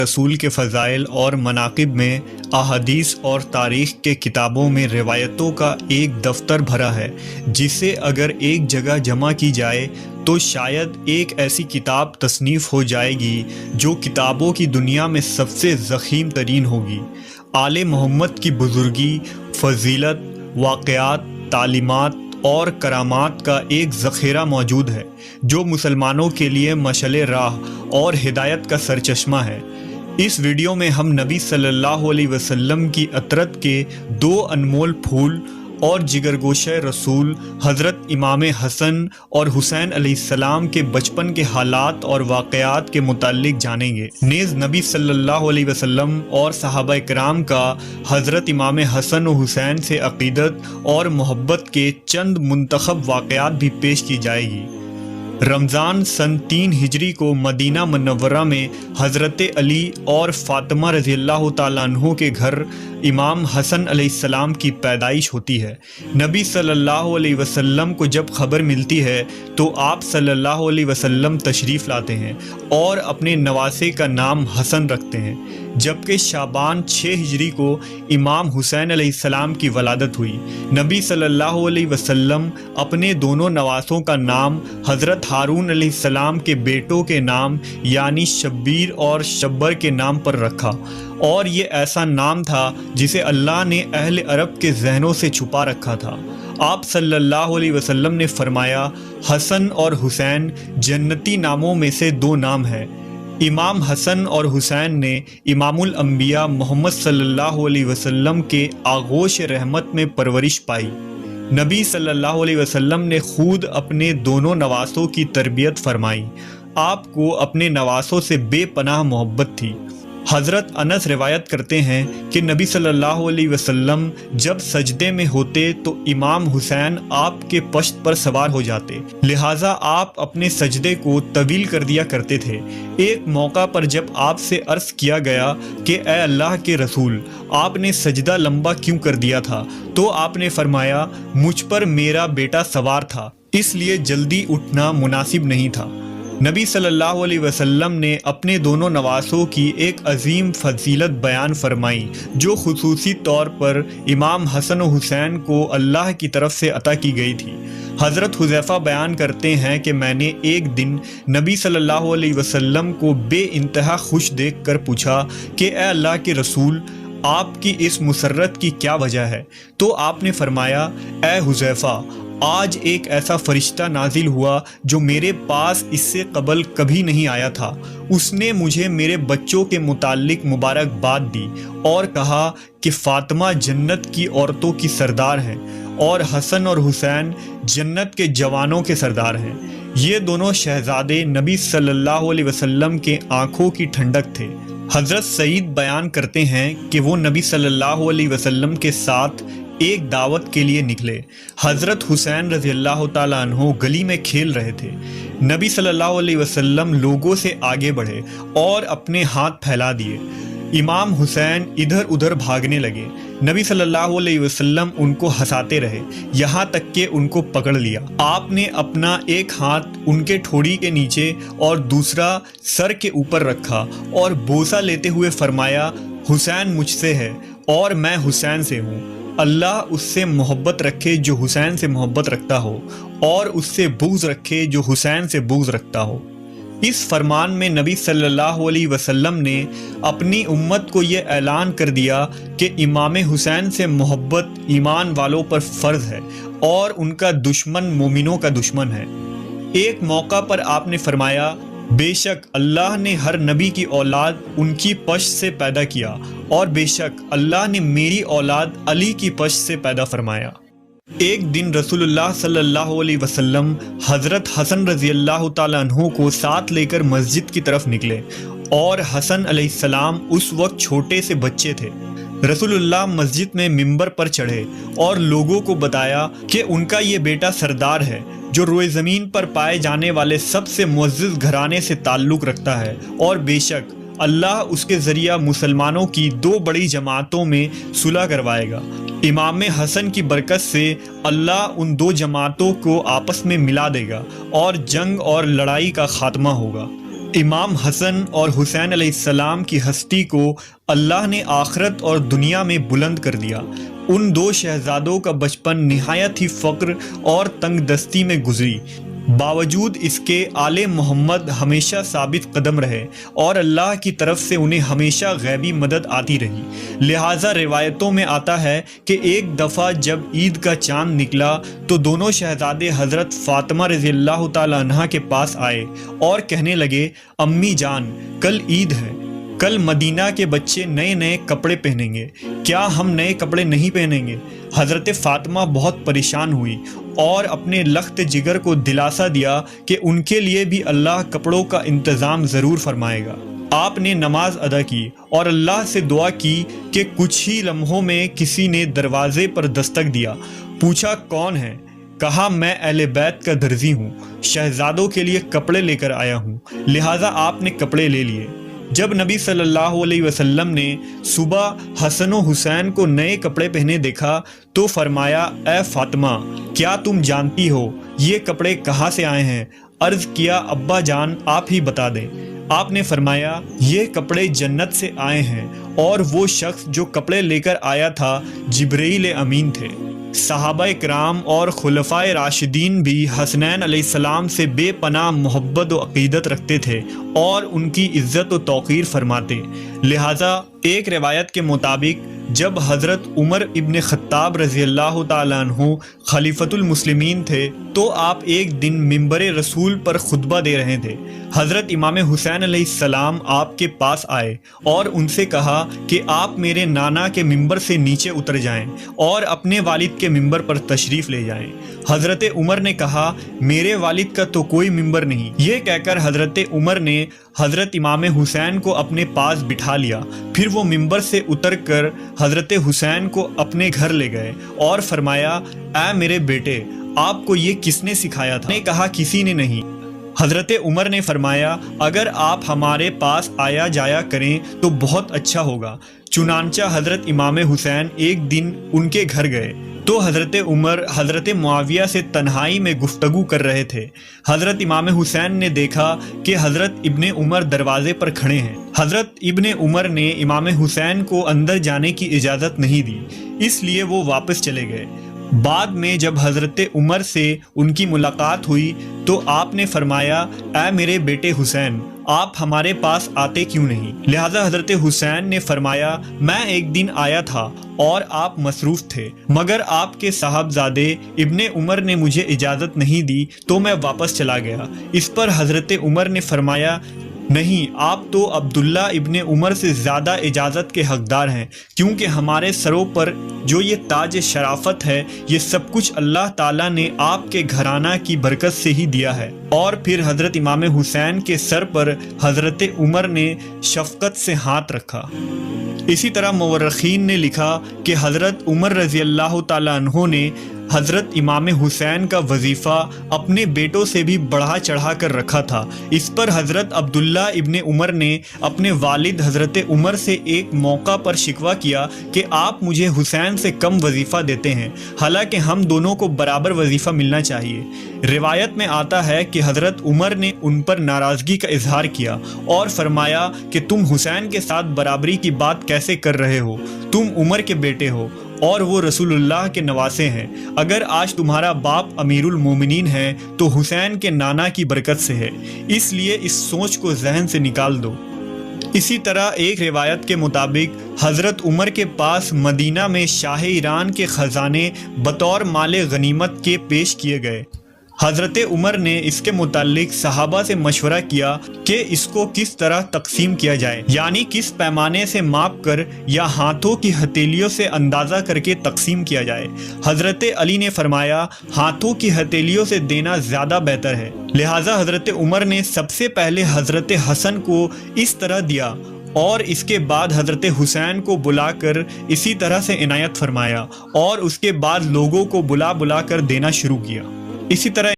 رسول کے فضائل اور مناقب میں احادیث اور تاریخ کے کتابوں میں روایتوں کا ایک دفتر بھرا ہے جسے اگر ایک جگہ جمع کی جائے تو شاید ایک ایسی کتاب تصنیف ہو جائے گی جو کتابوں کی دنیا میں سب سے ضخیم ترین ہوگی۔ آل محمد کی بزرگی، فضیلت، واقعات، تعلیمات اور کرامات کا ایک ذخیرہ موجود ہے جو مسلمانوں کے لیے مشعل راہ اور ہدایت کا سرچشمہ ہے۔ اس ویڈیو میں ہم نبی صلی اللہ علیہ وسلم کی عطرت کے دو انمول پھول اور جگرگوشہ رسول حضرت امام حسن اور حسین علیہ السلام کے بچپن کے حالات اور واقعات کے متعلق جانیں گے۔ نیز نبی صلی اللہ علیہ وسلم اور صحابہ کرام کا حضرت امام حسن و حسین سے عقیدت اور محبت کے چند منتخب واقعات بھی پیش کی جائے گی۔ رمضان سن 3 ہجری کو مدینہ منورہ میں حضرت علی اور فاطمہ رضی اللہ تعالیٰ عنہ کے گھر امام حسن علیہ السلام کی پیدائش ہوتی ہے۔ نبی صلی اللہ علیہ وسلم کو جب خبر ملتی ہے تو آپ صلی اللہ علیہ وسلم تشریف لاتے ہیں اور اپنے نواسے کا نام حسن رکھتے ہیں، جبکہ شعبان 6 ہجری کو امام حسین علیہ السلام کی ولادت ہوئی۔ نبی صلی اللہ علیہ وسلم اپنے دونوں نواسوں کا نام حضرت ہارون علیہ السلام کے بیٹوں کے نام یعنی شبیر اور شبر کے نام پر رکھا، اور یہ ایسا نام تھا جسے اللہ نے اہل عرب کے ذہنوں سے چھپا رکھا تھا۔ آپ صلی اللہ علیہ وسلم نے فرمایا، حسن اور حسین جنتی ناموں میں سے 2 نام ہیں۔ امام حسن اور حسین نے امام الانبیاء محمد صلی اللہ علیہ وسلم کے آغوش رحمت میں پرورش پائی۔ نبی صلی اللہ علیہ وسلم نے خود اپنے دونوں نواسوں کی تربیت فرمائی۔ آپ کو اپنے نواسوں سے بے پناہ محبت تھی۔ حضرت انس روایت کرتے ہیں کہ نبی صلی اللہ علیہ وسلم جب سجدے میں ہوتے تو امام حسین آپ کے پشت پر سوار ہو جاتے، لہٰذا آپ اپنے سجدے کو طویل کر دیا کرتے تھے۔ ایک موقع پر جب آپ سے عرض کیا گیا کہ اے اللہ کے رسول، آپ نے سجدہ لمبا کیوں کر دیا تھا؟ تو آپ نے فرمایا، مجھ پر میرا بیٹا سوار تھا، اس لیے جلدی اٹھنا مناسب نہیں تھا۔ نبی صلی اللہ علیہ وسلم نے اپنے دونوں نواسوں کی ایک عظیم فضیلت بیان فرمائی جو خصوصی طور پر امام حسن و حسین کو اللہ کی طرف سے عطا کی گئی تھی۔ حضرت حذیفہ بیان کرتے ہیں کہ میں نے ایک دن نبی صلی اللہ علیہ وسلم کو بے انتہا خوش دیکھ کر پوچھا کہ اے اللہ کے رسول، آپ کی اس مسرت کی کیا وجہ ہے؟ تو آپ نے فرمایا، اے حذیفہ، آج ایک ایسا فرشتہ نازل ہوا جو میرے پاس اس سے قبل کبھی نہیں آیا تھا۔ اس نے مجھے میرے بچوں کے متعلق مبارکباد دی اور کہا کہ فاطمہ جنت کی عورتوں کی سردار ہیں اور حسن اور حسین جنت کے جوانوں کے سردار ہیں۔ یہ دونوں شہزادے نبی صلی اللہ علیہ وسلم کے آنکھوں کی ٹھنڈک تھے۔ حضرت سعید بیان کرتے ہیں کہ وہ نبی صلی اللہ علیہ وسلم کے ساتھ ایک دعوت کے لیے نکلے۔ حضرت حسین رضی اللہ تعالیٰ عنہ گلی میں کھیل رہے تھے۔ نبی صلی اللہ علیہ وسلم لوگوں سے آگے بڑھے اور اپنے ہاتھ پھیلا دیے۔ امام حسین ادھر ادھر بھاگنے لگے۔ نبی صلی اللہ علیہ وسلم ان کو ہنساتے رہے یہاں تک کہ ان کو پکڑ لیا۔ آپ نے اپنا ایک ہاتھ ان کے ٹھوڑی کے نیچے اور دوسرا سر کے اوپر رکھا اور بوسہ لیتے ہوئے فرمایا، حسین مجھ سے ہے اور میں حسین سے ہوں۔ اللہ اس سے محبت رکھے جو حسین سے محبت رکھتا ہو، اور اس سے بغض رکھے جو حسین سے بغض رکھتا ہو۔ اس فرمان میں نبی صلی اللہ علیہ وسلم نے اپنی امت کو یہ اعلان کر دیا کہ امام حسین سے محبت ایمان والوں پر فرض ہے اور ان کا دشمن مومنوں کا دشمن ہے۔ ایک موقع پر آپ نے فرمایا، بے شک اللہ نے ہر نبی کی اولاد ان کی پشت سے پیدا کیا، اور بے شک اللہ نے میری اولاد علی کی پشت سے پیدا فرمایا۔ ایک دن رسول اللہ صلی اللہ علیہ وسلم حضرت حسن رضی اللہ تعالیٰ عنہ کو ساتھ لے کر مسجد کی طرف نکلے، اور حسن علیہ السلام اس وقت چھوٹے سے بچے تھے۔ رسول اللہ مسجد میں ممبر پر چڑھے اور لوگوں کو بتایا کہ ان کا یہ بیٹا سردار ہے جو روئے زمین پر پائے جانے والے سب سے معزز گھرانے سے تعلق رکھتا ہے، اور بے شک اللہ اس کے ذریعہ مسلمانوں کی 2 بڑی جماعتوں میں صلح کروائے گا۔ امام حسن کی برکت سے اللہ ان 2 جماعتوں کو آپس میں ملا دے گا اور جنگ اور لڑائی کا خاتمہ ہوگا۔ امام حسن اور حسین علیہ السلام کی ہستی کو اللہ نے آخرت اور دنیا میں بلند کر دیا۔ ان دو شہزادوں کا بچپن نہایت ہی فقر اور تنگ دستی میں گزری، باوجود اس کے آل محمد ہمیشہ ثابت قدم رہے اور اللہ کی طرف سے انہیں ہمیشہ غیبی مدد آتی رہی۔ لہٰذا روایتوں میں آتا ہے کہ ایک دفعہ جب عید کا چاند نکلا تو دونوں شہزادے حضرت فاطمہ رضی اللہ تعالیٰ عنہا کے پاس آئے اور کہنے لگے، امی جان، کل عید ہے، کل مدینہ کے بچے نئے نئے کپڑے پہنیں گے، کیا ہم نئے کپڑے نہیں پہنیں گے؟ حضرت فاطمہ بہت پریشان ہوئی اور اپنے لخت جگر کو دلاسا دیا کہ ان کے لیے بھی اللہ کپڑوں کا انتظام ضرور فرمائے گا۔ آپ نے نماز ادا کی اور اللہ سے دعا کی کہ کچھ ہی لمحوں میں کسی نے دروازے پر دستک دیا۔ پوچھا کون ہے؟ کہا میں اہل بیت کا درزی ہوں، شہزادوں کے لیے کپڑے لے کر آیا ہوں۔ لہٰذا آپ نے کپڑے لے لیے۔ جب نبی صلی اللہ علیہ وسلم نے صبح حسن و حسین کو نئے کپڑے پہنے دیکھا تو فرمایا، اے فاطمہ، کیا تم جانتی ہو یہ کپڑے کہاں سے آئے ہیں؟ عرض کیا، ابا جان آپ ہی بتا دیں۔ آپ نے فرمایا، یہ کپڑے جنت سے آئے ہیں اور وہ شخص جو کپڑے لے کر آیا تھا جبرائیل امین تھے۔ صحابہ کرام اور خلفائے راشدین بھی حسنین علیہ السلام سے بے پناہ محبت و عقیدت رکھتے تھے اور ان کی عزت و توقیر فرماتے۔ لہٰذا ایک روایت کے مطابق جب حضرت عمر ابن خطاب رضی اللہ تعالیٰ عنہ خلیفۃ المسلمین تھے تو آپ ایک دن منبر رسول پر خطبہ دے رہے تھے۔ حضرت امام حسین علیہ السلام آپ کے پاس آئے اور ان سے کہا کہ آپ میرے نانا کے منبر سے نیچے اتر جائیں اور اپنے والد کے منبر پر تشریف لے جائیں۔ حضرت عمر نے کہا، میرے والد کا تو کوئی منبر نہیں۔ یہ کہہ کر حضرت عمر نے حضرت امام حسین کو اپنے پاس بٹھا لیا، پھر وہ منبر سے اتر کر حضرت حسین کو اپنے گھر لے گئے اور فرمایا، اے میرے بیٹے، آپ کو یہ کس نے سکھایا تھا؟ نے کہا، کسی نے نہیں۔ حضرت عمر نے فرمایا، اگر آپ ہمارے پاس آیا جایا کریں تو بہت اچھا ہوگا۔ چنانچہ حضرت امام حسین ایک دن ان کے گھر گئے تو حضرت عمر حضرت معاویہ سے تنہائی میں گفتگو کر رہے تھے۔ حضرت امام حسین نے دیکھا کہ حضرت ابن عمر دروازے پر کھڑے ہیں۔ حضرت ابن عمر نے امام حسین کو اندر جانے کی اجازت نہیں دی، اس لیے وہ واپس چلے گئے۔ بعد میں جب حضرت عمر سے ان کی ملاقات ہوئی تو آپ نے فرمایا، اے میرے بیٹے حسین، آپ ہمارے پاس آتے کیوں نہیں؟ لہٰذا حضرت حسین نے فرمایا، میں ایک دن آیا تھا اور آپ مصروف تھے، مگر آپ کے صاحبزادے ابن عمر نے مجھے اجازت نہیں دی تو میں واپس چلا گیا۔ اس پر حضرت عمر نے فرمایا، نہیں، آپ تو عبداللہ ابن عمر سے زیادہ اجازت کے حقدار ہیں، کیونکہ ہمارے سروں پر جو یہ تاج شرافت ہے یہ سب کچھ اللہ تعالیٰ نے آپ کے گھرانہ کی برکت سے ہی دیا ہے۔ اور پھر حضرت امام حسین کے سر پر حضرت عمر نے شفقت سے ہاتھ رکھا۔ اسی طرح مورخین نے لکھا کہ حضرت عمر رضی اللہ تعالیٰ عنہ نے حضرت امام حسین کا وظیفہ اپنے بیٹوں سے بھی بڑھا چڑھا کر رکھا تھا۔ اس پر حضرت عبداللہ ابن عمر نے اپنے والد حضرت عمر سے ایک موقع پر شکوہ کیا کہ آپ مجھے حسین سے کم وظیفہ دیتے ہیں، حالانکہ ہم دونوں کو برابر وظیفہ ملنا چاہیے۔ روایت میں آتا ہے کہ حضرت عمر نے ان پر ناراضگی کا اظہار کیا اور فرمایا کہ تم حسین کے ساتھ برابری کی بات کیسے کر رہے ہو؟ تم عمر کے بیٹے ہو اور وہ رسول اللہ کے نواسے ہیں۔ اگر آج تمہارا باپ امیر المومنین ہے تو حسین کے نانا کی برکت سے ہے، اس لیے اس سوچ کو ذہن سے نکال دو۔ اسی طرح ایک روایت کے مطابق حضرت عمر کے پاس مدینہ میں شاہ ایران کے خزانے بطور مال غنیمت کے پیش کیے گئے۔ حضرت عمر نے اس کے متعلق صحابہ سے مشورہ کیا کہ اس کو کس طرح تقسیم کیا جائے، یعنی کس پیمانے سے ماپ کر یا ہاتھوں کی ہتھیلیوں سے اندازہ کر کے تقسیم کیا جائے۔ حضرت علی نے فرمایا، ہاتھوں کی ہتھیلیوں سے دینا زیادہ بہتر ہے۔ لہٰذا حضرت عمر نے سب سے پہلے حضرت حسن کو اس طرح دیا اور اس کے بعد حضرت حسین کو بلا کر اسی طرح سے عنایت فرمایا اور اس کے بعد لوگوں کو بلا کر دینا شروع کیا۔ اسی طرح